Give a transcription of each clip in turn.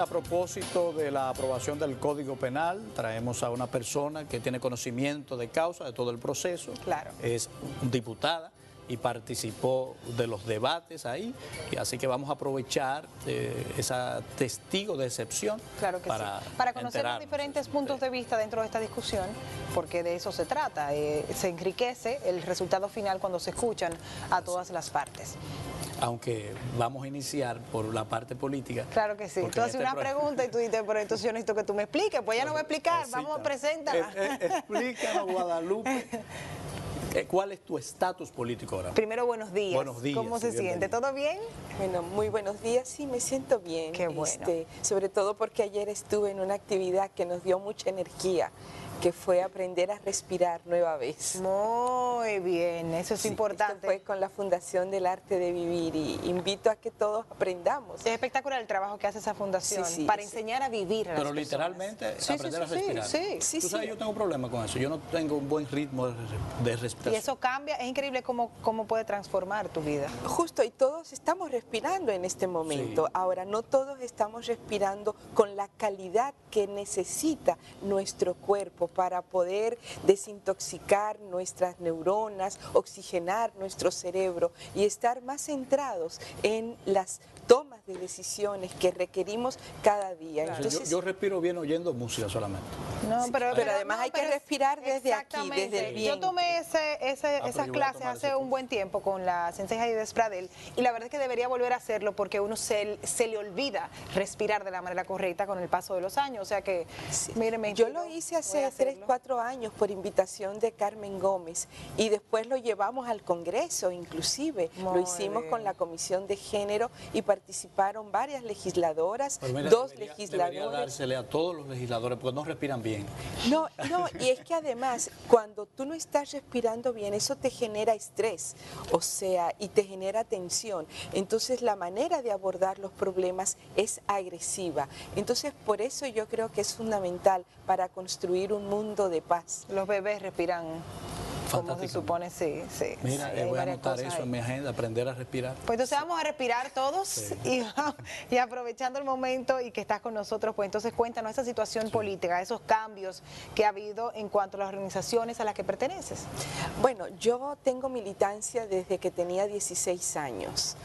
propósito de la aprobación del Código Penal, traemos a una persona que tiene conocimiento de causa de todo el proceso. Claro. Es diputada y participó de los debates ahí, y así que vamos a aprovechar esa testigo de excepción, claro que para, sí, para conocer los diferentes puntos de vista dentro de esta discusión, porque de eso se trata. Se enriquece el resultado final cuando se escuchan a todas las partes. Aunque vamos a iniciar por la parte política. Claro que sí. Tú haces una pregunta y tú dices, pero entonces yo necesito que tú me expliques. Pues ella no va a explicar, vamos a presentarla. Explícanos, Guadalupe. ¿Cuál es tu estatus político ahora? Primero, buenos días. Buenos días. ¿Cómo se siente? ¿Todo bien? Bueno, muy buenos días. Sí, me siento bien. Qué bueno. Sobre todo porque ayer estuve en una actividad que nos dio mucha energía, que fue aprender a respirar nueva vez. Muy bien, eso es importante. Esto fue con la Fundación del Arte de Vivir y invito a que todos aprendamos. Es espectacular el trabajo que hace esa fundación para enseñar a vivir a las Pero literalmente aprender a respirar. Tú sabes, yo tengo problemas con eso, yo no tengo un buen ritmo de respiración. Y eso cambia, es increíble cómo puede transformar tu vida. Justo, y todos estamos respirando en este momento. Sí. Ahora, no todos estamos respirando con la calidad que necesita nuestro cuerpo para poder desintoxicar nuestras neuronas, oxigenar nuestro cerebro y estar más centrados en las tomas de decisiones que requerimos cada día. Claro. Entonces, yo respiro bien oyendo música solamente. No, pero además hay que respirar desde aquí, desde el vientre. Yo tomé esas clases hace un buen tiempo con la sensei Heidi Despradel, y la verdad es que debería volver a hacerlo porque uno se le olvida respirar de la manera correcta con el paso de los años. O sea que, míreme. Yo lo hice hace 3, 4 años por invitación de Carmen Gómez y después lo llevamos al Congreso, inclusive. Lo hicimos con la Comisión de Género y participaron varias legisladoras, dos legisladores. Debería dársele a todos los legisladores porque no respiran bien. No, y es que además cuando tú no estás respirando bien, eso te genera estrés, o sea, y te genera tensión. Entonces la manera de abordar los problemas es agresiva. Entonces por eso yo creo que es fundamental para construir un mundo de paz. Los bebés respiran como se supone, sí. Mira, voy a anotar eso en mi agenda, aprender a respirar. Pues entonces vamos a respirar todos y aprovechando el momento y que estás con nosotros, pues entonces cuéntanos esa situación política, esos cambios que ha habido en cuanto a las organizaciones a las que perteneces. Bueno, yo tengo militancia desde que tenía 16 años.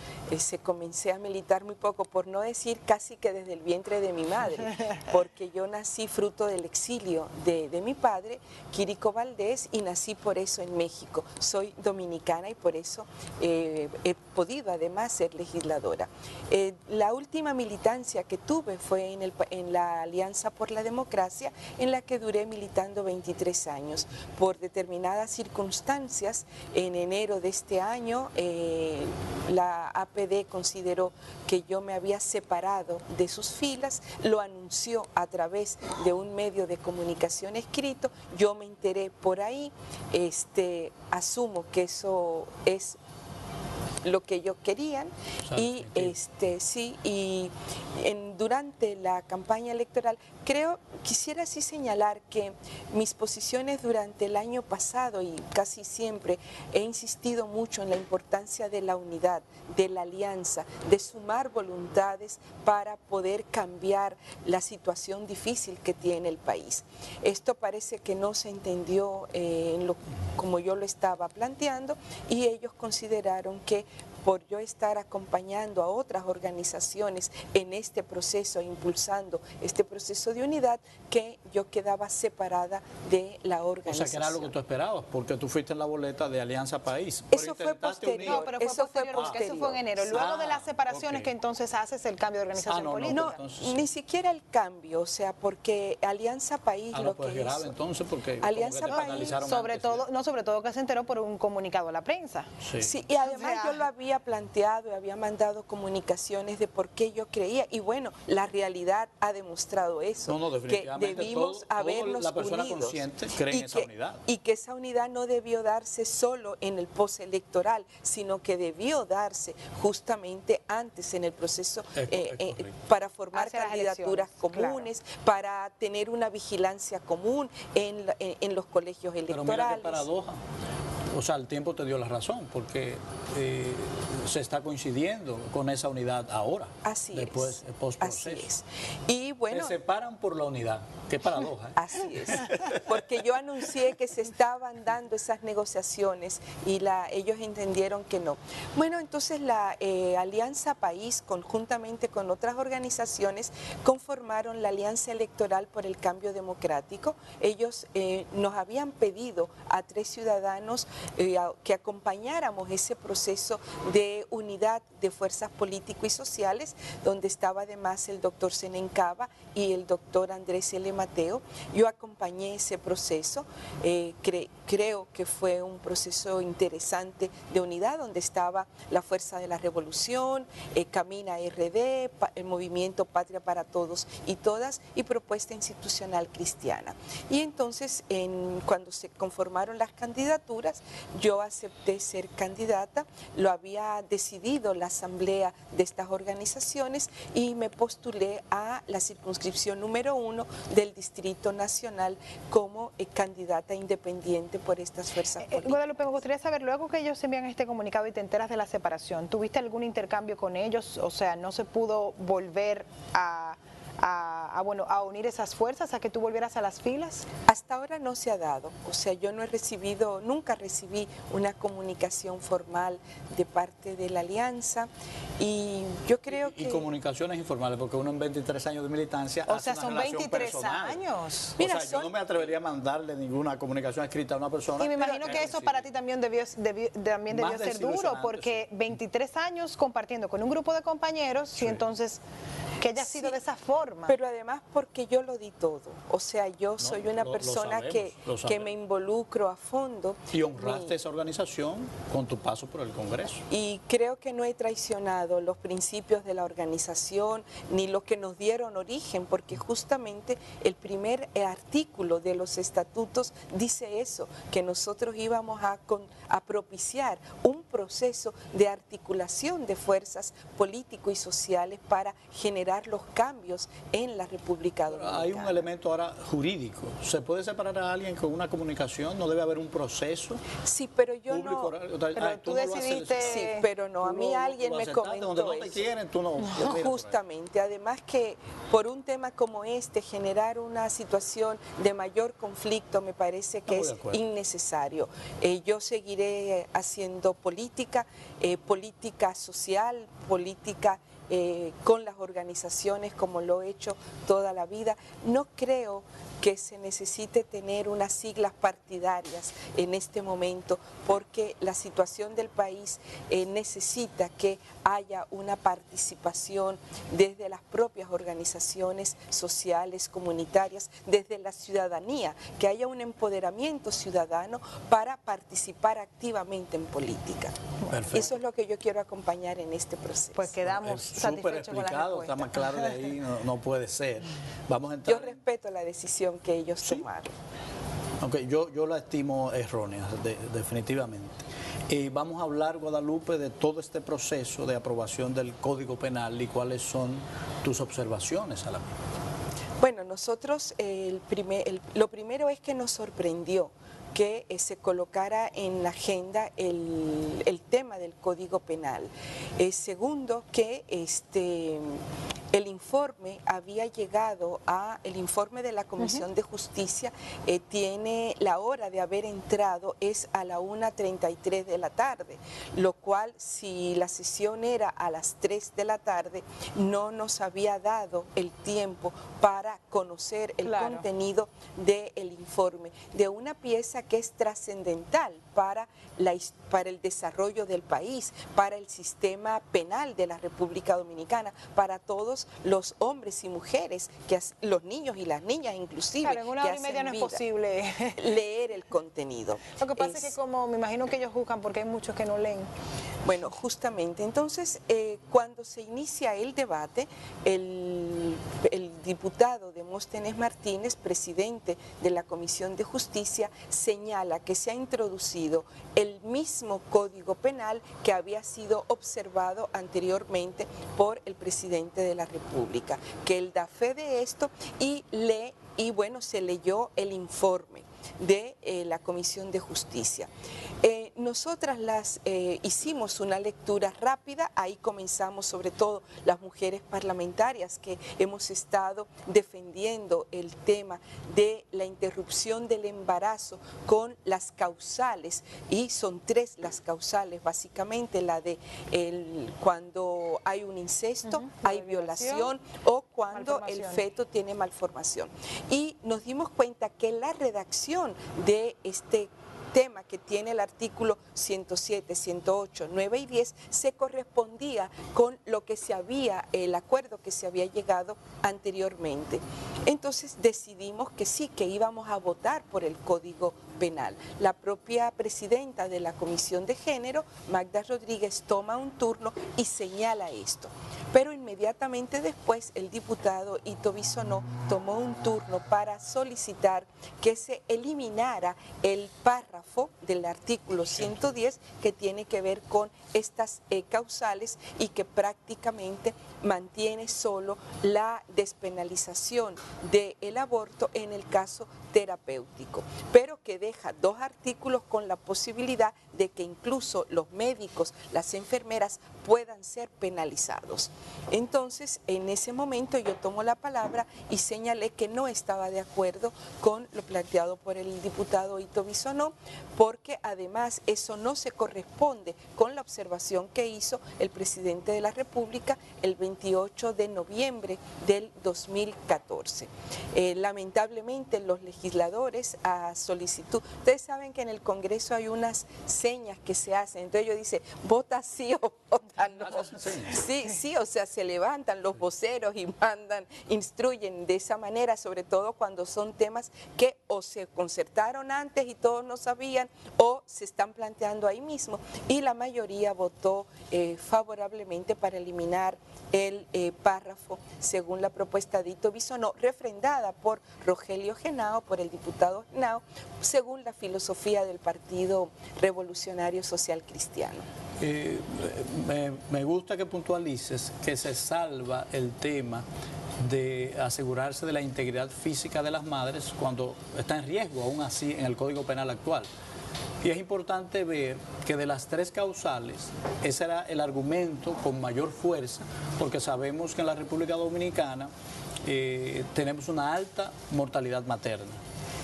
Comencé a militar muy poco, por no decir casi que desde el vientre de mi madre, porque yo nací fruto del exilio de mi padre, Quirico Valdés, y nací por eso en México. Soy dominicana y por eso he podido además ser legisladora. La última militancia que tuve fue en la Alianza por la Democracia, en la que duré militando 23 años. Por determinadas circunstancias, en enero de este año, la APD consideró que yo me había separado de sus filas, lo anunció a través de un medio de comunicación escrito, yo me enteré por ahí, asumo que eso es lo que ellos querían y durante la campaña electoral quisiera así señalar que mis posiciones durante el año pasado y casi siempre he insistido mucho en la importancia de la unidad, de la alianza, de sumar voluntades para poder cambiar la situación difícil que tiene el país. Esto parece que no se entendió como yo lo estaba planteando y ellos consideraron que por yo estar acompañando a otras organizaciones en este proceso, impulsando este proceso de unidad, que yo quedaba separada de la organización. O sea, que era lo que tú esperabas, porque tú fuiste en la boleta de Alianza País. Eso fue posterior. No, pero eso fue en enero. Luego de las separaciones que entonces haces el cambio de organización política. No, ni siquiera el cambio, o sea, porque Alianza País lo que grave, hizo. Entonces, porque Alianza País, sobre todo que se enteró por un comunicado a la prensa. Sí, y además yo lo había planteado y había mandado comunicaciones de por qué yo creía y bueno, la realidad ha demostrado eso, que debimos habernos unidos y que esa unidad no debió darse solo en el postelectoral, sino que debió darse justamente antes en el proceso para formar candidaturas comunes, para tener una vigilancia común en los colegios electorales. Pero mira qué paradoja. o sea, el tiempo te dio la razón, porque se está coincidiendo con esa unidad ahora. Así después, es. Post-proceso. Así es. Y bueno, se separan por la unidad. Qué paradoja. Así es. Porque yo anuncié que se estaban dando esas negociaciones y ellos entendieron que no. Bueno, entonces la Alianza País, conjuntamente con otras organizaciones, conformaron la Alianza Electoral por el Cambio Democrático. Ellos nos habían pedido a 3 ciudadanos que acompañáramos ese proceso de unidad de fuerzas políticas y sociales, donde estaba además el doctor Zenén Cava y el doctor Andrés L. Mateo. Yo acompañé ese proceso, creo que fue un proceso interesante de unidad, donde estaba la Fuerza de la Revolución, Camina RD, el Movimiento Patria para Todos y Todas, y Propuesta Institucional Cristiana. Y entonces, cuando se conformaron las candidaturas, yo acepté ser candidata, lo había decidido la asamblea de estas organizaciones y me postulé a la circunscripción número 1 del Distrito Nacional como candidata independiente por estas fuerzas políticas. Guadalupe, me gustaría saber, luego que ellos envían este comunicado y te enteras de la separación, ¿tuviste algún intercambio con ellos? O sea, ¿no se pudo volver a unir esas fuerzas, a que tú volvieras a las filas? Hasta ahora no se ha dado, o sea, yo no he recibido, nunca recibí una comunicación formal de parte de la alianza, y yo creo que... Y comunicaciones informales, porque uno en 23 años de militancia o hace sea, una son relación 23 personal. años. Mira, o sea, yo no me atrevería a mandarle ninguna comunicación escrita a una persona. Y me imagino que eso para ti también debió ser duro, porque 23 años compartiendo con un grupo de compañeros, sí. Y entonces que haya sido de esa forma. Pero además porque yo lo di todo, o sea, yo soy una persona que me involucro a fondo. Y honraste esa organización con tu paso por el Congreso. Y creo que no he traicionado los principios de la organización ni lo que nos dieron origen, porque justamente el primer artículo de los estatutos dice eso, que nosotros íbamos a propiciar un proceso de articulación de fuerzas político y sociales para generar los cambios en la República Dominicana. Hay un elemento ahora jurídico. ¿Se puede separar a alguien con una comunicación? ¿No debe haber un proceso? Sí, pero yo público, no... Pero tú decidiste... Sí, pero no, a mí alguien me comentó donde no te quieren, tú no... Justamente, además que por un tema como este, generar una situación de mayor conflicto me parece que es innecesario. Yo seguiré haciendo política, política social, política con las organizaciones como lo he hecho toda la vida. No creo que se necesite tener unas siglas partidarias en este momento, porque la situación del país necesita que haya una participación desde las propias organizaciones sociales, comunitarias, desde la ciudadanía, que haya un empoderamiento ciudadano para participar activamente en política. Perfecto. Eso es lo que yo quiero acompañar en este proceso. Pues quedamos satisfechos con la respuesta. Está más claro de ahí, no puede ser. Vamos a entrar. Yo respeto la decisión que ellos tomaron. Aunque yo la estimo errónea, definitivamente. Vamos a hablar, Guadalupe, de todo este proceso de aprobación del Código Penal y cuáles son tus observaciones a la misma. Bueno, nosotros lo primero es que nos sorprendió que se colocara en la agenda el tema del Código Penal. Segundo, que el informe había llegado el informe de la Comisión de Justicia, tiene la hora de haber entrado es a la 1:33 de la tarde, lo cual si la sesión era a las 3 de la tarde no nos había dado el tiempo para conocer el contenido del informe, de una pieza que es trascendental para el desarrollo del país, para el sistema penal de la República Dominicana, para todos los hombres y mujeres, los niños y las niñas inclusive. Claro, en una hora y media no es posible leer el contenido. Lo que pasa es que como me imagino que ellos juzgan porque hay muchos que no leen. Bueno, justamente, entonces cuando se inicia el debate, el diputado Demóstenes Martínez, presidente de la Comisión de Justicia, señala que se ha introducido el mismo Código Penal que había sido observado anteriormente por el presidente de la República, que él da fe de esto y bueno, se leyó el informe. de la Comisión de Justicia. Nosotras hicimos una lectura rápida, ahí comenzamos sobre todo las mujeres parlamentarias que hemos estado defendiendo el tema de la interrupción del embarazo con las causales, y son 3 las causales básicamente, la de cuando hay un incesto, hay violación o cuando el feto tiene malformación. Y nos dimos cuenta que la redacción de este tema que tiene el artículo 107, 108, 9 y 10 se correspondía con lo que el acuerdo que se había llegado anteriormente. Entonces decidimos que sí, que íbamos a votar por el Código Penal. La propia presidenta de la Comisión de Género, Magda Rodríguez, toma un turno y señala esto. Pero inmediatamente después el diputado Ito Bisonó tomó un turno para solicitar que se eliminara el párrafo del artículo 110 que tiene que ver con estas causales y que prácticamente mantiene solo la despenalización del aborto en el caso terapéutico, pero que deja 2 artículos con la posibilidad de que incluso los médicos, las enfermeras puedan ser penalizados. Entonces, en ese momento yo tomo la palabra y señalé que no estaba de acuerdo con lo planteado por el diputado Ito Bisonó, porque además eso no se corresponde con la observación que hizo el presidente de la República el 28 de noviembre del 2014. Lamentablemente los legisladores a solicitud, ustedes saben que en el Congreso hay unas señas que se hacen, entonces ellos dicen, vota sí o vota no. Sí, o sea, se levantan los voceros y instruyen de esa manera, sobre todo cuando son temas que o se concertaron antes y todos no sabían o se están planteando ahí mismo, y la mayoría votó favorablemente para eliminar el párrafo según la propuesta de Ito Bisonó, refrendada por Rogelio Henao, por el diputado Henao, según la filosofía del Partido Revolucionario Social Cristiano. Me gusta que puntualices que se salva el tema de asegurarse de la integridad física de las madres cuando está en riesgo, aún así, en el Código Penal actual. Y es importante ver que de las 3 causales, ese era el argumento con mayor fuerza, porque sabemos que en la República Dominicana tenemos una alta mortalidad materna.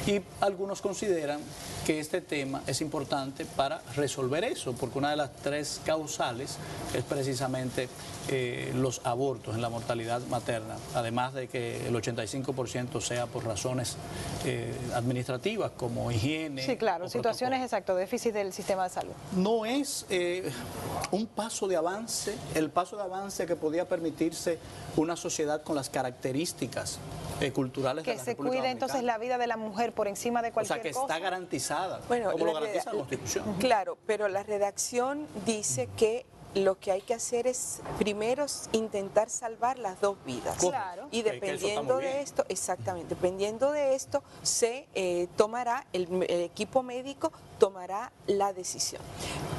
Y algunos consideran que este tema es importante para resolver eso, porque una de las 3 causales es precisamente los abortos en la mortalidad materna, además de que el 85% sea por razones administrativas como higiene. Sí, claro, situaciones, exacto, déficit del sistema de salud. No es un paso de avance, el paso de avance que podía permitirse una sociedad con las características culturales de la República Dominicana. Que se cuide entonces la vida de la mujer por encima de cualquier cosa. O sea, que está garantizada, bueno, como lo garantiza la Constitución. Claro, pero la redacción dice que lo que hay que hacer es primero intentar salvar las 2 vidas. Claro. Y dependiendo de esto, exactamente, dependiendo de esto, se tomará, el equipo médico tomará la decisión.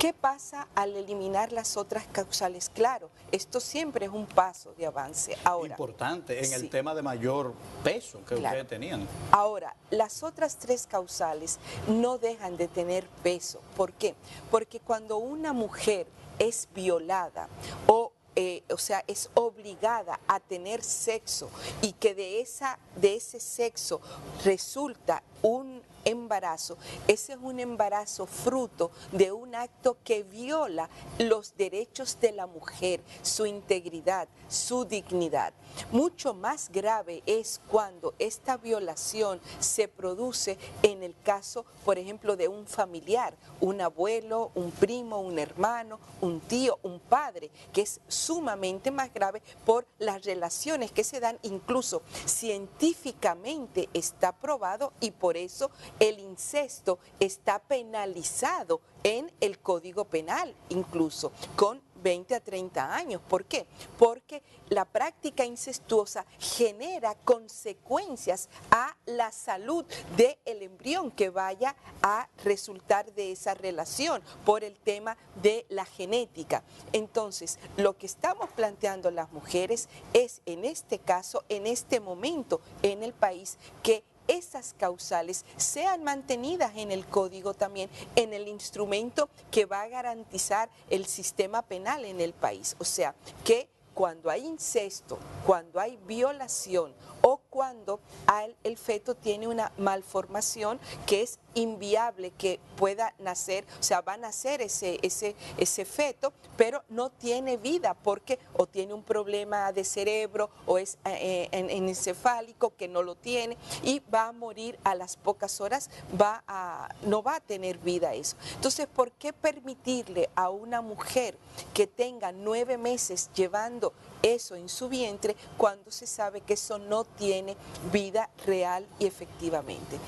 ¿Qué pasa al eliminar las otras causales? Claro, esto siempre es un paso de avance. Ahora, importante en el tema de mayor peso que ustedes tenían. Ahora, las otras 3 causales no dejan de tener peso. ¿Por qué? Porque cuando una mujer es violada o sea, es obligada a tener sexo y que de ese sexo resulta un embarazo, ese es un embarazo fruto de un acto que viola los derechos de la mujer, su integridad, su dignidad. Mucho más grave es cuando esta violación se produce en el caso, por ejemplo, de un familiar, un abuelo, un primo, un hermano, un tío, un padre, que es sumamente más grave por las relaciones que se dan, incluso científicamente está probado, y por eso el incesto está penalizado en el Código Penal, incluso con 20 a 30 años. ¿Por qué? Porque la práctica incestuosa genera consecuencias a la salud del embrión que vaya a resultar de esa relación por el tema de la genética. Entonces, lo que estamos planteando las mujeres es, en este caso, en este momento en el país, que esas causales sean mantenidas en el código también, en el instrumento que va a garantizar el sistema penal en el país. O sea, que cuando hay incesto, cuando hay violación o cuando el feto tiene una malformación que es inviable que pueda nacer, o sea, va a nacer ese feto, pero no tiene vida porque o tiene un problema de cerebro o es encefálico que no lo tiene y va a morir a las pocas horas, no va a tener vida eso. Entonces, ¿por qué permitirle a una mujer que tenga 9 meses llevando eso en su vientre cuando se sabe que eso no tiene vida real y efectivamente?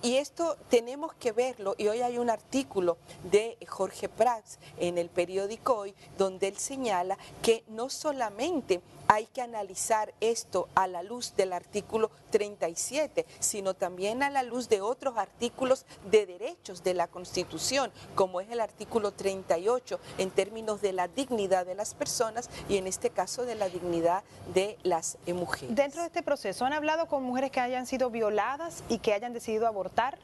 Y esto tenemos que verlo, y hoy hay un artículo de Jorge Prats en el periódico Hoy, donde él señala que no solamente hay que analizar esto a la luz del artículo 37, sino también a la luz de otros artículos de derechos de la Constitución, como es el artículo 38, en términos de la dignidad de las personas y en este caso de la dignidad de las mujeres. Dentro de este proceso, ¿han hablado con mujeres que hayan sido violadas y que hayan decidido abortar?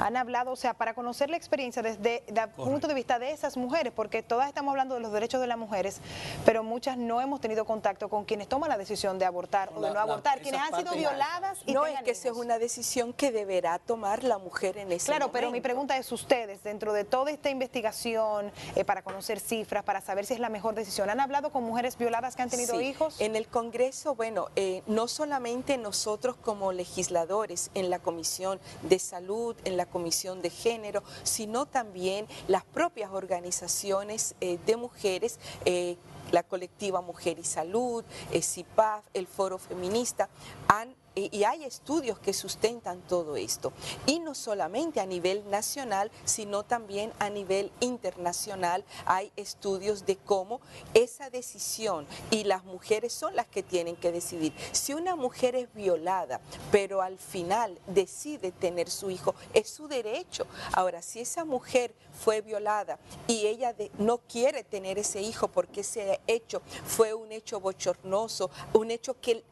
Han hablado, o sea, para conocer la experiencia desde el punto de vista de esas mujeres, porque todas estamos hablando de los derechos de las mujeres, pero muchas no hemos tenido contacto con quienes toman la decisión de abortar o de no abortar, quienes han sido violadas y no, es que esa es una decisión que deberá tomar la mujer en ese momento. Pero mi pregunta es, ustedes, dentro de toda esta investigación, para conocer cifras, para saber si es la mejor decisión, ¿han hablado con mujeres violadas que han tenido hijos? En el Congreso, bueno, no solamente nosotros como legisladores, en la Comisión de Salud, en la Comisión de Género, sino también las propias organizaciones de mujeres, la colectiva Mujer y Salud, CIPAF, el Foro Feminista, y hay estudios que sustentan todo esto. Y no solamente a nivel nacional, sino también a nivel internacional hay estudios de cómo esa decisión, y las mujeres son las que tienen que decidir. Si una mujer es violada, pero al final decide tener su hijo, es su derecho. Ahora, si esa mujer fue violada y ella no quiere tener ese hijo porque ese hecho fue un hecho bochornoso, un hecho que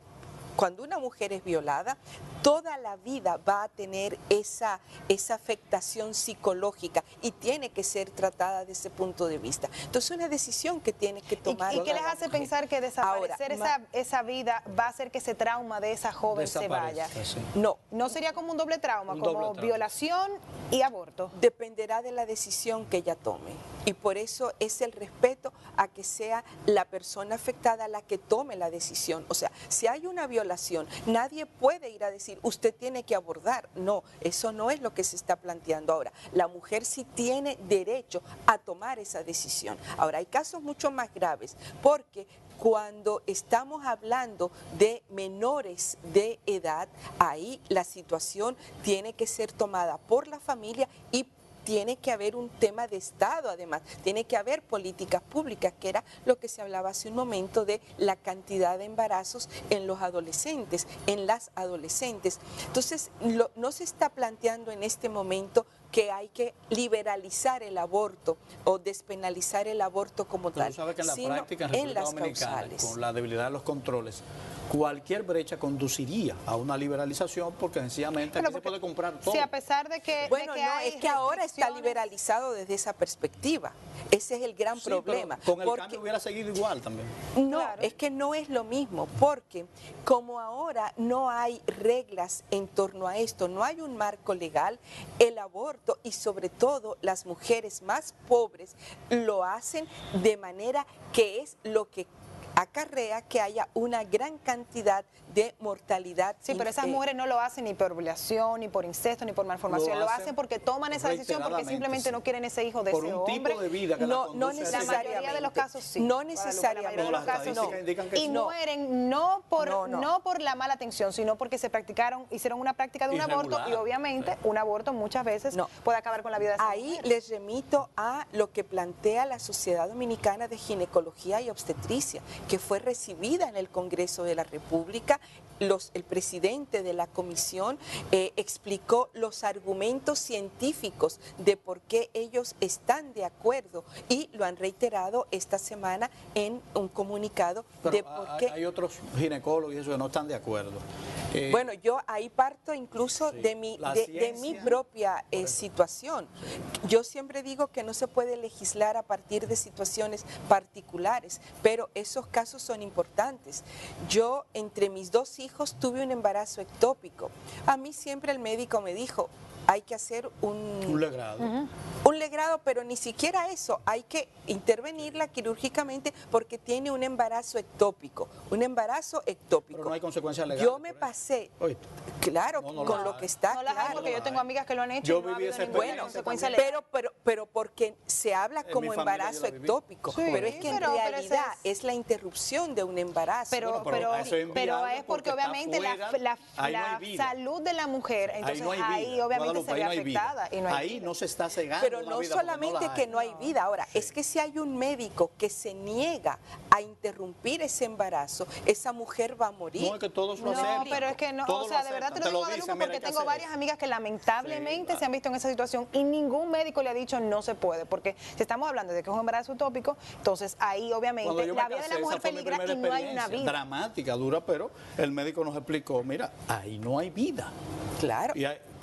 cuando una mujer es violada, toda la vida va a tener esa afectación psicológica y tiene que ser tratada desde ese punto de vista. Entonces, es una decisión que tiene que tomar. ¿Y qué les hace pensar que desaparecer esa vida va a hacer que ese trauma de esa joven se vaya? Sí. No sería como un doble trauma, como violación y aborto. Dependerá de la decisión que ella tome. Y por eso es el respeto a que sea la persona afectada la que tome la decisión. O sea, si hay una violación, nadie puede ir a decir, usted tiene que abortar. No, eso no es lo que se está planteando ahora. La mujer sí tiene derecho a tomar esa decisión. Ahora, hay casos mucho más graves, porque cuando estamos hablando de menores de edad, ahí la situación tiene que ser tomada por la familia y tiene que haber un tema de Estado, además, tiene que haber políticas públicas, que era lo que se hablaba hace un momento de la cantidad de embarazos en los adolescentes, en las adolescentes. Entonces, no se está planteando en este momento que hay que liberalizar el aborto o despenalizar el aborto como tal, sabe que en la sino práctica en las Dominicana, con la debilidad de los controles, cualquier brecha conduciría a una liberalización, porque sencillamente aquí se puede comprar todo. Sí, a pesar de que... Bueno, no, es que ahora está liberalizado desde esa perspectiva. Ese es el gran problema. Con el cambio hubiera seguido igual también. No, claro. Es que no es lo mismo, porque como ahora no hay reglas en torno a esto, no hay un marco legal, el aborto y sobre todo las mujeres más pobres lo hacen de manera que es lo que acarrea que haya una gran cantidad de mortalidad. Sí, pero esas mujeres no lo hacen ni por violación, ni por incesto, ni por malformación. Lo hacen porque toman esa decisión, porque simplemente no quieren ese hijo de ese hombre. Por un tipo de vida que no necesariamente. La mayoría de los casos sí. No necesariamente. La mayoría de los casos no. Y mueren no por la mala atención, sino porque hicieron una práctica de un aborto, y obviamente un aborto muchas veces puede acabar con la vida de esa mujer. Ahí les remito a lo que plantea la Sociedad Dominicana de Ginecología y Obstetricia, que fue recibida en el Congreso de la República. El presidente de la comisión explicó los argumentos científicos de por qué ellos están de acuerdo, y lo han reiterado esta semana en un comunicado. Pero hay otros ginecólogos y eso que no están de acuerdo. Bueno, yo ahí parto incluso Sí, de mi ciencia, propia situación. Yo siempre digo que no se puede legislar a partir de situaciones particulares, pero esos casos son importantes. Yo, entre mis 2 hijos, tuve un embarazo ectópico. A mí siempre el médico me dijo, hay que hacer un legrado. un legrado, pero ni siquiera eso, hay que intervenirla quirúrgicamente porque tiene un embarazo ectópico, Pero no hay consecuencias legales. Yo me pasé, ¿Oíste? claro, No, no con lo lo que hay. está No las hay claro. porque yo tengo amigas que lo han hecho Yo y no ha viví habido esa ninguna experiencia consecuencia también. legal. Pero porque se habla En como mi familia embarazo yo la viví. ectópico, Sí, pero es que en pero ese realidad es la interrupción de un embarazo. Pero, Bueno, pero eso es pero inviable es porque porque está obviamente fuera, ahí no hay la vida. salud de la mujer, entonces no hay ahí vida, obviamente Guadalupe, se ve ahí no hay vida. afectada. Y no hay Ahí vida. no se está cegando Pero una no vida porque solamente la que hay. no hay vida, ahora, Sí. es que si hay un médico que se niega a interrumpir ese embarazo, esa mujer va a morir. No, es que todos lo No, aceptan. pero es que no, Todos o sea, lo de verdad te aceptan. lo digo, dicen, Guadalupe, mira, porque hay que tengo hacer varias eso. amigas que lamentablemente Sí, se han visto en esa situación y ningún médico le ha dicho no se puede, porque si estamos hablando de que es un embarazo utópico, entonces ahí Cuando obviamente yo la me vida de casé, la mujer esa fue mi peligra primera y no hay una experiencia, vida. dramática, dura, pero el médico nos explicó, mira, ahí no hay vida. Claro.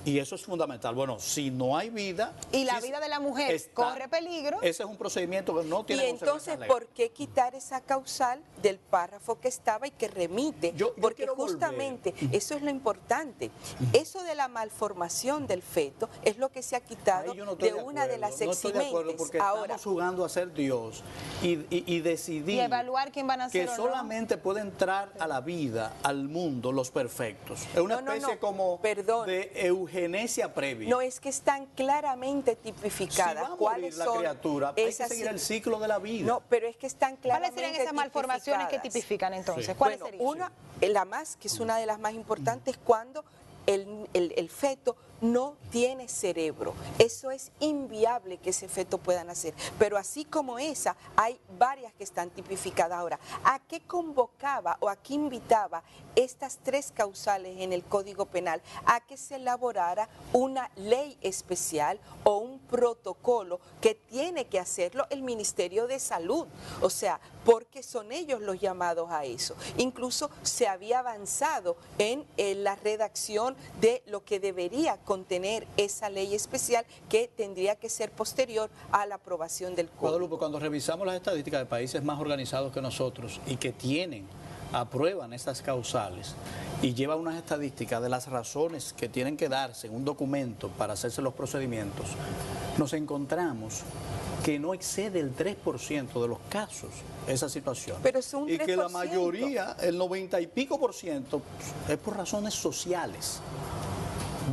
Y eso es fundamental. Bueno, si no hay vida... Y la si vida de la mujer corre peligro. Ese es un procedimiento que no tiene Y entonces, consecuencias ¿por legales. qué quitar esa causal del párrafo que estaba y que remite? Yo Porque quiero justamente eso es lo importante. Eso de la malformación del feto es lo que se ha quitado Ahí yo no estoy de una de acuerdo, las no estoy de acuerdo eximentes. porque Ahora, estamos jugando a ser Dios y decidir Y evaluar quién van a ser que o no. solamente puede entrar a la vida, al mundo, los perfectos. Es una No, especie no, como perdón. de eugenesia previa. no es que están claramente Si tipificadas va a morir cuáles la son criatura, hay que esas seguir el ciclo de la vida. No, pero es que están ¿Cuáles claramente serían esas malformaciones que tipificadas. tipifican entonces? Sí. ¿Cuáles Bueno, serían? una, la más, que es una de las más importantes, cuando el feto no tiene cerebro. Eso es inviable que ese feto pueda nacer. Pero así como esa, hay varias que están tipificadas. Ahora, ¿a qué convocaba o a qué invitaba estas 3 causales en el Código Penal? A que se elaborara una ley especial o un protocolo que tiene que hacerlo el Ministerio de Salud. O sea, porque son ellos los llamados a eso. Incluso se había avanzado en la redacción de lo que debería contener esa ley especial que tendría que ser posterior a la aprobación del Código. Guadalupe, cuando revisamos las estadísticas de países más organizados que nosotros y que aprueban estas causales y llevan unas estadísticas de las razones que tienen que darse en un documento para hacerse los procedimientos, nos encontramos que no excede el 3% de los casos esa situación. Pero es un 3%. Y que la mayoría, el 90 y pico %, es por razones sociales.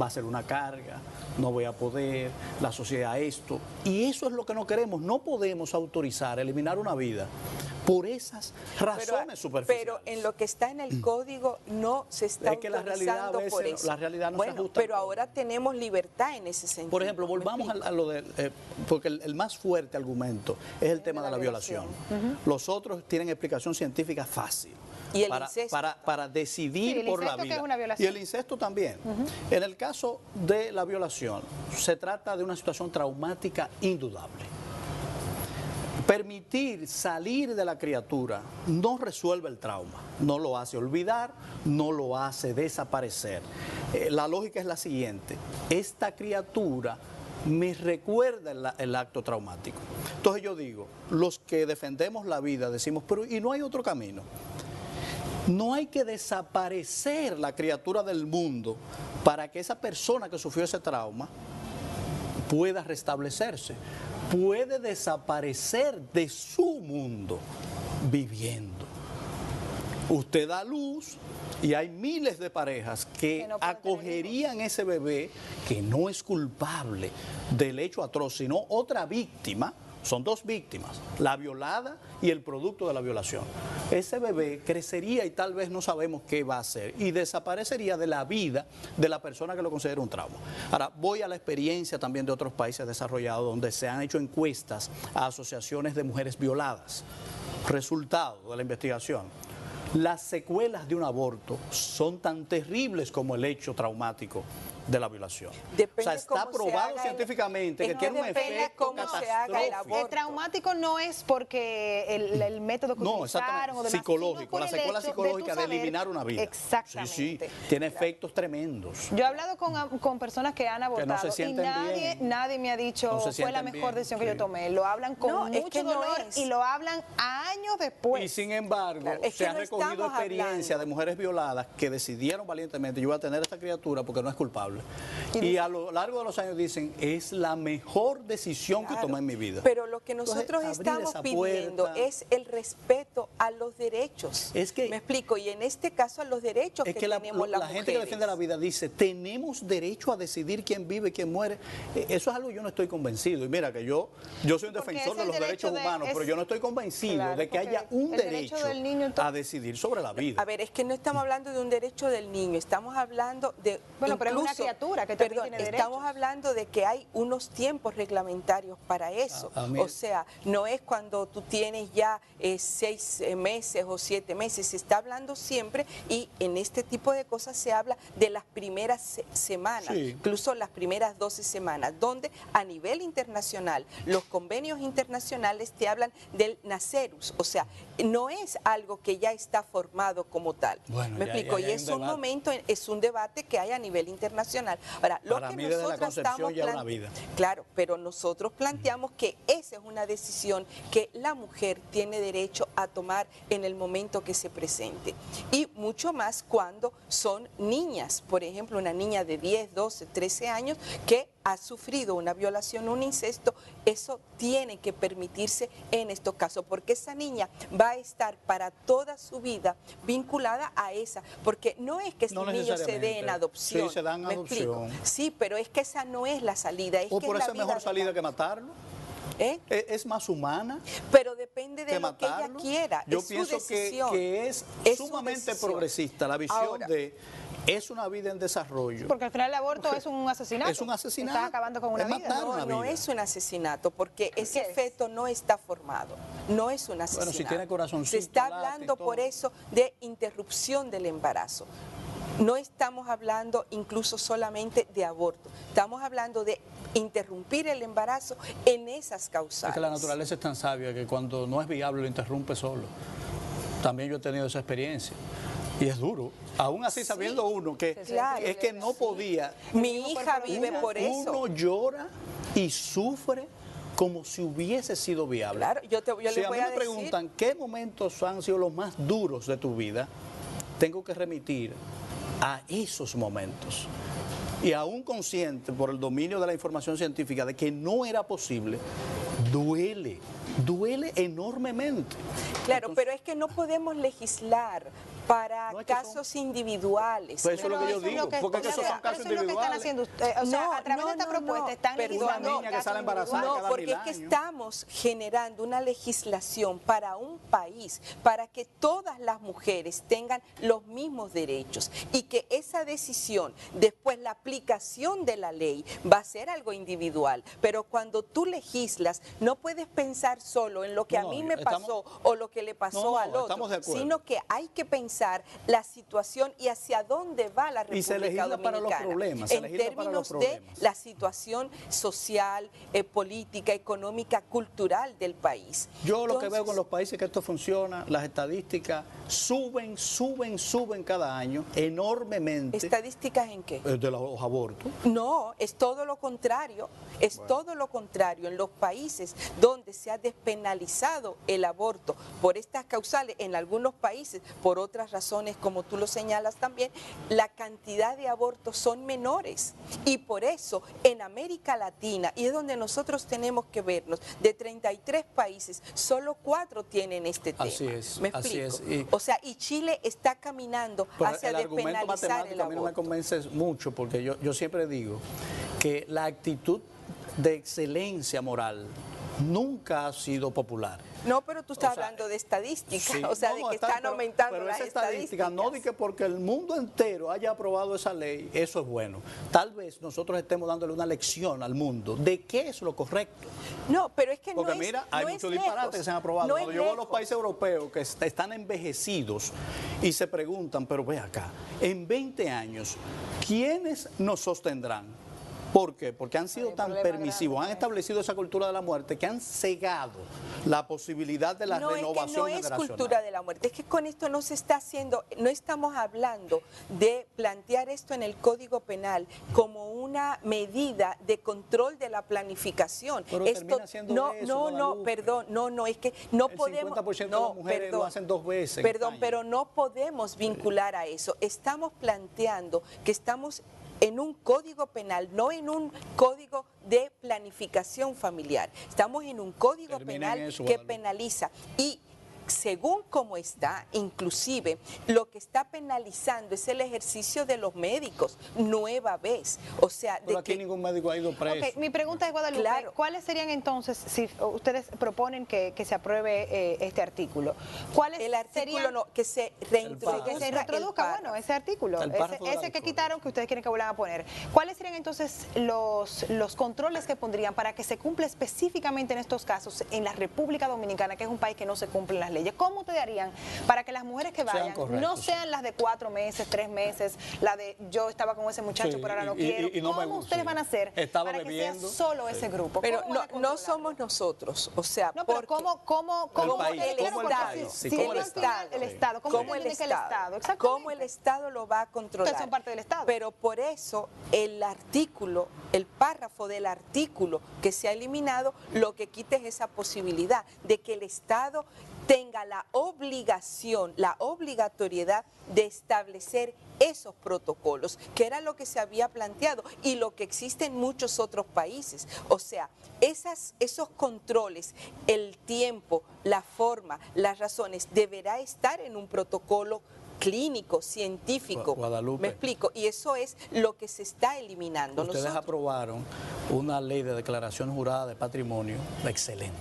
Va a ser una carga, no voy a poder, la sociedad esto. Y eso es lo que no queremos. No podemos autorizar, eliminar una vida por esas razones superficiales. Pero en lo que está en el código no se está Es que la realidad a autorizando veces por eso. la realidad no se Bueno, ajusta. pero ahora tenemos libertad en ese sentido. Por ejemplo, ¿Me volvamos explico? a lo de, porque el más fuerte argumento es el tema de la violación. Los otros tienen explicación científica fácil. Y el incesto. Para decidir Sí, el por la incesto, que vida. es una violación. Y el incesto también. En el caso de la violación, se trata de una situación traumática indudable. Permitir salir de la criatura no resuelve el trauma, no lo hace olvidar, no lo hace desaparecer. La lógica es la siguiente: esta criatura me recuerda el acto traumático. Entonces yo digo, los que defendemos la vida decimos, pero ¿y no hay otro camino? No hay que desaparecer la criatura del mundo para que esa persona que sufrió ese trauma pueda restablecerse. Puede desaparecer de su mundo viviendo. Usted da luz y hay miles de parejas que no pueden acogerían ese bebé que no es culpable del hecho atroz, sino otra víctima. Son 2 víctimas, la violada y el producto de la violación. Ese bebé crecería y tal vez no sabemos qué va a hacer y desaparecería de la vida de la persona que lo considera un trauma. Ahora, voy a la experiencia también de otros países desarrollados donde se han hecho encuestas a asociaciones de mujeres violadas. Resultado de la investigación: las secuelas de un aborto son tan terribles como el hecho traumático de la violación. Depende o sea, está cómo se probado haga científicamente que tiene un depende efecto cómo se haga el catastrófico. El traumático no es porque el método que No, utilizaron o demás, psicológico, sino por la el secuela hecho psicológica tú de saber eliminar una vida. Exactamente. Sí, sí, tiene efectos tremendos. Yo he hablado con personas que han abortado no se y sienten bien. nadie me ha dicho No se fue la sienten mejor bien, decisión que sí. yo tomé. Lo hablan con No, es mucho que no dolor es. y lo hablan años después. Y sin embargo, Claro, es se que ha no recogido estamos experiencia hablando. de mujeres violadas que decidieron valientemente, yo voy a tener a esta criatura porque no es culpable. Y a lo largo de los años dicen, es la mejor decisión que Claro, tomé en mi vida. Pero lo que Entonces, nosotros abrir estamos esa pidiendo puerta. es el respeto a los derechos. Es que- me explico, y en este caso a los derechos Es que tenemos las la gente que mujeres. defiende la vida dice, tenemos derecho a decidir quién vive y quién muere. Eso es algo que yo no estoy convencido. Y mira que yo soy un Porque defensor es de el los derechos derecho de- humanos, pero yo no estoy convencido Claro, de que porque haya un el derecho del niño, a decidir sobre la vida. A ver, es que no estamos hablando de un derecho del niño, estamos hablando de... Bueno, pero es una criatura que también tiene estamos derechos. hablando de que hay unos tiempos reglamentarios para eso. A mí- O sea, no es cuando tú tienes ya 6 meses o 7 meses, se está hablando siempre y en este tipo de cosas se habla de las primeras semanas, Sí. incluso las primeras 12 semanas, donde a nivel internacional, los convenios internacionales te hablan del nacerus, o sea, no es algo que ya está formado como tal. Bueno, ¿Me ya- explico? ya Y hay es un un debate. momento, es un debate que hay a nivel internacional. Ahora, lo Para que mí, desde la nosotros concepción estamos ya una vida. Claro, pero nosotros planteamos que esa es una decisión que la mujer tiene derecho a tomar en el momento que se presente. Y mucho más cuando son niñas, por ejemplo, una niña de 10, 12, 13 años que ha sufrido una violación, un incesto, eso tiene que permitirse en estos casos, porque esa niña va a estar para toda su vida vinculada a esa, porque no es que ese No niño se dé en necesariamente. adopción. Sí, se dan en ¿me explico? adopción. Sí, pero es que esa no es la salida, es O que por es la eso es vida mejor de salida la- que matarlo. ¿Eh? Es más humana Pero depende de que lo que ella matarlo. quiera. Yo es su pienso decisión. que es su sumamente decisión. progresista la visión Ahora, de es una vida en desarrollo. Porque al final el aborto es un asesinato. Es un asesinato. Estás acabando con una Es vida. matar. No, una no vida. es un asesinato, porque ese ¿Qué es? feto no está formado. No es un asesinato. si tiene corazoncito, Se está late y hablando por todo. eso de interrupción del embarazo. No estamos hablando incluso solamente de aborto. Estamos hablando de interrumpir el embarazo en esas causales. Es que la naturaleza es tan sabia que cuando no es viable lo interrumpe solo. También yo he tenido esa experiencia. Y es duro. Aún así, sabiendo uno que Claro. es que no podía. Mi hija vive por eso. Uno llora y sufre como si hubiese sido viable. Claro, yo si les a voy mí a me decir. preguntan qué momentos han sido los más duros de tu vida, tengo que remitir a esos momentos. Y aún consciente por el dominio de la información científica de que no era posible, duele enormemente. Claro, Entonces, pero es que no podemos legislar para No, es que son- casos individuales. Pues eso es lo que yo Pero digo, porque esos son casos eso es lo que están individuales. haciendo ustedes. O sea, No, a través no, de esta no, propuesta no. están Perdón, legislando una niña que casos sale embarazada individuales. No, cada porque 1000 es que años. estamos generando una legislación para un país, para que todas las mujeres tengan los mismos derechos y que esa decisión, después la aplicación de la ley, va a ser algo individual. Pero cuando tú legislas, no puedes pensar solo en lo que No, a mí me estamos- pasó o lo que le pasó No, al otro, estamos de acuerdo. sino que hay que pensar la situación y hacia dónde va la República Y se legisla para los Dominicana problemas, se en legisla para los términos de problemas. la situación social, política, económica, cultural del país. Yo lo que veo Entonces, con los países que esto funciona, las estadísticas suben cada año enormemente ¿estadísticas en qué? de los abortos. No, es todo lo contrario, es todo lo contrario. En los países donde se ha despenalizado el aborto por estas causales, en algunos países, por otras razones, como tú lo señalas también, la cantidad de abortos son menores. Y por eso, en América Latina, y es donde nosotros tenemos que vernos, de 33 países, solo 4 tienen este tema. Así es, ¿Me así explico? es. O sea, y Chile está caminando Pero hacia el argumento despenalizar matemático el a mí no me aborto. convence mucho porque yo siempre digo que la actitud de excelencia moral nunca ha sido popular. No, pero tú estás O sea, hablando de estadística, Sí, o sea, no, de no, que está, están aumentando pero las esa estadística, no di estadísticas. que porque el mundo entero haya aprobado esa ley, eso es bueno. Tal vez nosotros estemos dándole una lección al mundo de qué es lo correcto. No, pero es que Porque no mira, es, hay no muchos es disparates lejos, que se han aprobado. no Cuando es yo veo a los lejos. países europeos que están envejecidos y se preguntan, pero ve acá, en 20 años, ¿quiénes nos sostendrán? ¿Por qué? Porque han sido Hay un tan problema permisivos, grande han establecido esa cultura de la muerte que han cegado la posibilidad de la No, es que renovación no es generacional. cultura de la muerte, es que con esto no se está haciendo, no estamos hablando de plantear esto en el Código Penal como una medida de control de la planificación. Pero Esto, termina siendo no, eso, no, Guadalupe. perdón, no, es que no El podemos. 50% de no, las mujeres lo hacen 2 veces en Perdón, España. pero no podemos vincular a eso. Estamos planteando que estamos en un código penal, no en un código de planificación familiar. Estamos en un código Termina en penal eso, que Guadalupe. penaliza y según cómo está, inclusive lo que está penalizando es el ejercicio de los médicos, nueva vez. O sea, Pero de aquí que ningún médico ha ido preso. Ok, mi pregunta es, Guadalupe, Claro. ¿cuáles serían entonces, si ustedes proponen que se apruebe este artículo, cuáles el artículo serían, no, que se que reintroduzca se el reintroduzca, párrafo. bueno, ese artículo, El párrafo de la ese que victoria. quitaron que ustedes quieren que vuelvan a poner? ¿Cuáles serían entonces los controles que pondrían para que se cumpla específicamente en estos casos en la República Dominicana, que es un país que no se cumplen las leyes? ¿Cómo te darían para que las mujeres que Sean vayan correctos, no sí. sean las de 4 meses, 3 meses, la de yo estaba con ese muchacho Sí, pero ahora no y quiero? no me ¿Cómo gusta, ustedes sí. van a hacer Estaba para que bebiendo, sea solo sí. ese grupo? Pero ¿Cómo van a no controlarlo? somos nosotros, o sea, No, pero porque ¿cómo país, tiene que ¿cómo el controlar? país? Sí, Si ¿cómo es el al final Estado? el Estado, ¿cómo como el entienden que el Estado? Exactamente. cómo el Estado lo va a controlar. Ustedes son parte del Estado. Pero por eso el artículo, el párrafo del artículo que se ha eliminado, lo que quita es esa posibilidad de que el Estado tenga la obligación, la obligatoriedad de establecer esos protocolos, que era lo que se había planteado y lo que existe en muchos otros países. O sea, esos controles, el tiempo, la forma, las razones, deberá estar en un protocolo clínico, científico. Guadalupe. Me explico, y eso es lo que se está eliminando. Ustedes Nosotros- aprobaron una ley de declaración jurada de patrimonio excelente.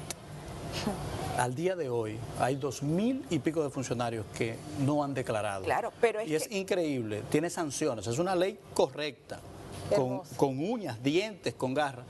Al día de hoy hay 2.000 y pico de funcionarios que no han declarado. Claro, pero es y es que- increíble, tiene sanciones, es una ley correcta, Hermoso. con uñas, dientes, con garras,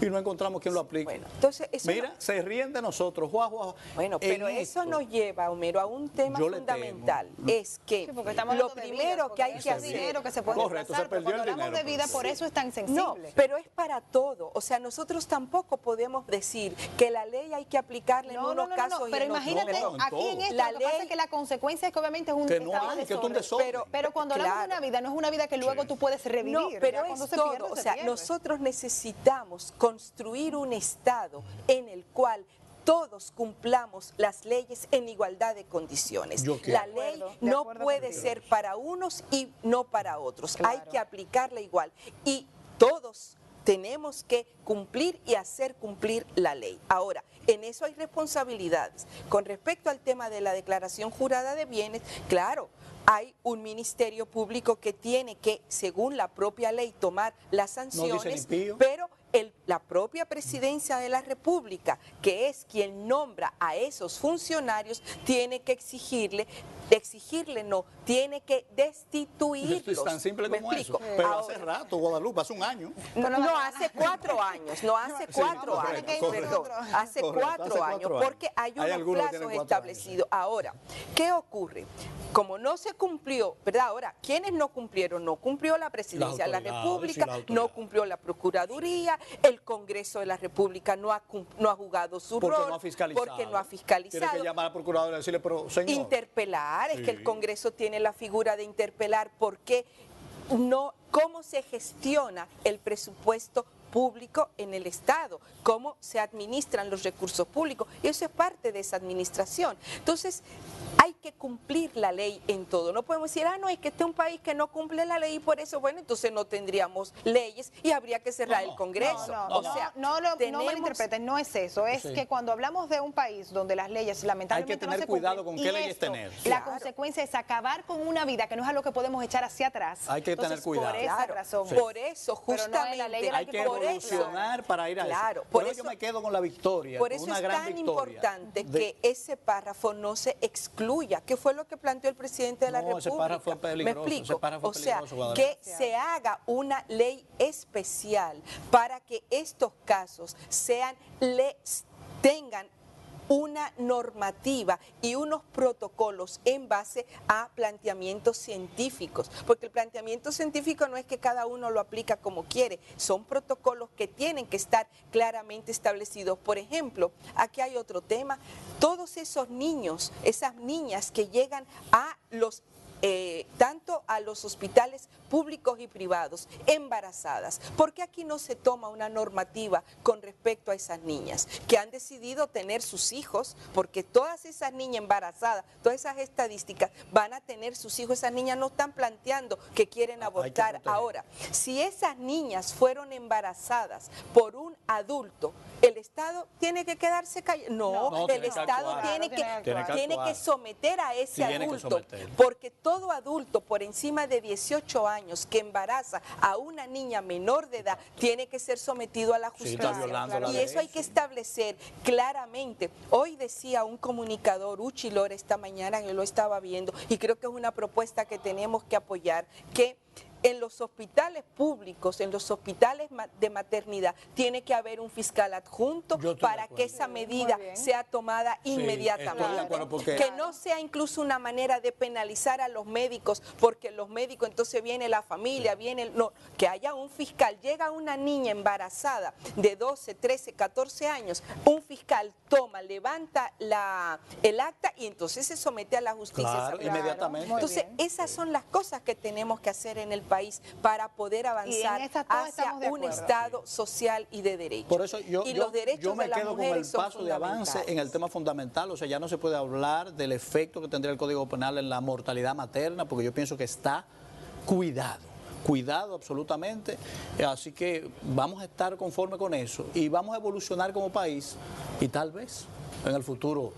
y no encontramos quien lo aplique. Bueno, entonces eso Mira, se ríen de nosotros, guau, guau. Bueno, pero En eso esto, nos lleva, Homero, a un tema yo le fundamental. temo. Es que Sí, porque estamos lo hablando de primero vidas, que porque hay eso que es hacer... dinero que se puede Correcto, desplazar, se pero perdió cuando el hablamos de dinero, vida, por eso es tan No, sensible. pero es para todo. O sea, nosotros tampoco podemos decir que la ley hay que aplicarla en unos casos y pero en otros. imagínate, No, en aquí todo. en esto La lo que pasa ley- es que la consecuencia es que obviamente es un Que no estado hay, de que es un desorden. desorden. Pero cuando hablamos de Claro. una vida, no es una vida que luego tú puedes revivir. No, pero ya cuando es se todo. pierde, O se sea, pierde. nosotros necesitamos construir un Estado en el cual todos cumplamos las leyes en igualdad de condiciones. Yo quiero. La ley De no acuerdo puede contigo. ser para unos y no para otros. Hay Claro. que aplicarla igual. Y todos tenemos que cumplir y hacer cumplir la ley. Ahora, en eso hay responsabilidades. Con respecto al tema de la declaración jurada de bienes, claro, hay un ministerio público que tiene que, según la propia ley, tomar las sanciones, ni pío. pero la propia presidencia de la República, que es quien nombra a esos funcionarios, tiene que tiene que destituirlos. Es tan simple ¿Me como eso. explico? Pero Ahora, hace rato, Guadalupe, hace un año. no, hace 4 años, no hace 4 correcto, años, correcto. perdón, hace Correcto, 4 hace 4 años, años. porque hay unos algunos que plazos tienen 4 años, establecidos. Ahora, ¿qué ocurre? Como no se cumplió, ¿verdad? Ahora, ¿quiénes no cumplieron? No cumplió la Presidencia de la Las autoridades, República, sí, las no autoridades. cumplió la Procuraduría, el Congreso de la República no ha jugado su Porque rol, no ha fiscalizado. porque no ha Tiene fiscalizado. que llamar al procurador y decirle, pero señor. Interpelar, es que el Sí. Congreso tiene la figura de interpelar porque no, cómo se gestiona el presupuesto público en el Estado, cómo se administran los recursos públicos, y eso es parte de esa administración. Entonces, hay que cumplir la ley en todo. No podemos decir, no, es que este es un país que no cumple la ley y por eso, bueno, entonces no tendríamos leyes y habría que cerrar el Congreso. No malinterpreten, no es eso. Es que cuando hablamos de un país donde las leyes lamentablemente hay que tener no se cuidado cumplen, con qué leyes tener. La consecuencia es acabar con una vida que no es algo que podemos echar hacia atrás. Hay que tener cuidado. Por esa razón. Por eso, justamente, la ley hay que evolucionar para ir a eso. Por eso yo me quedo con la victoria. Por eso una es gran tan victoria importante que ese párrafo no se excluya, que fue lo que planteó el presidente de la República. Ese párrafo es peligroso. ¿Me explico? O sea, que se haga una ley especial para que estos casos tengan una normativa y unos protocolos en base a planteamientos científicos, porque el planteamiento científico no es que cada uno lo aplica como quiere, son protocolos que tienen que estar claramente establecidos. Por ejemplo, aquí hay otro tema, todos esos niños, esas niñas que llegan a los tanto a los hospitales públicos y privados, embarazadas. ¿Por qué aquí no se toma una normativa con respecto a esas niñas que han decidido tener sus hijos? Porque todas esas niñas embarazadas, todas esas estadísticas van a tener sus hijos. Esas niñas no están planteando que quieren abortar. Ahora, si esas niñas fueron embarazadas por un adulto, ¿el Estado tiene que quedarse callado? No, el Estado tiene que someter a ese adulto, porque todo adulto por encima de 18 años que embaraza a una niña menor de edad tiene que ser sometido a la justicia. Y eso hay que establecer claramente. Hoy decía un comunicador, Uchi Lora, esta mañana, yo lo estaba viendo, y creo que es una propuesta que tenemos que apoyar, que en los hospitales públicos, en los hospitales de maternidad, tiene que haber un fiscal adjunto para que esa medida sea tomada inmediatamente. Que no sea incluso una manera de penalizar a los médicos, porque los médicos, entonces viene la familia, que haya un fiscal. Llega una niña embarazada de 12, 13, 14 años, un fiscal toma, levanta el acta y entonces se somete a la justicia. Inmediatamente. Entonces, esas son las cosas que tenemos que hacer en el país para poder avanzar hacia un Estado social y de derechos. Por eso los derechos yo me de las quedo con el paso de avance en el tema fundamental. O sea, ya no se puede hablar del efecto que tendría el Código Penal en la mortalidad materna, porque yo pienso que está cuidado absolutamente, así que vamos a estar conforme con eso y vamos a evolucionar como país y tal vez en el futuro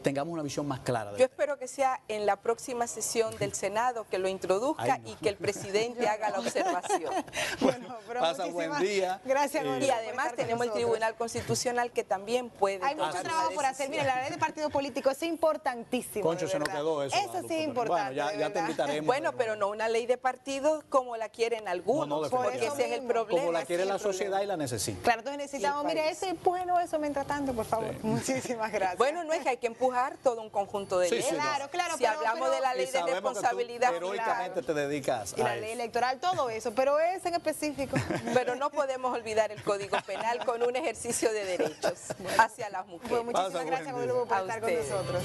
tengamos una visión más clara. Yo espero que sea en la próxima sesión del Senado que lo introduzca y que el presidente haga la observación. Bueno, pasa buen día. Gracias. Y además tenemos el Tribunal Constitucional que también puede. Hay mucho trabajo por hacer. Mira, la ley de partido político es importantísimo. Concho, se nos quedó eso. Eso sí es importante. Bueno, ya te invitaremos. Bueno, pero no una ley de partidos como la quieren algunos, porque ese es el problema. Como la quiere la sociedad y la necesita. Claro, entonces necesitamos, mire, ese bueno eso mientras tanto, por favor. Muchísimas gracias. Bueno, no es que hay que empujar todo un conjunto de leyes. Claro. Si hablamos de la ley de responsabilidad. Heroicamente te dedicas y la ley electoral, todo eso, pero es en específico. Pero no podemos olvidar el Código Penal con un ejercicio de derechos hacia las mujeres. Pues muchísimas gracias, Guadalupe, por estar con nosotros.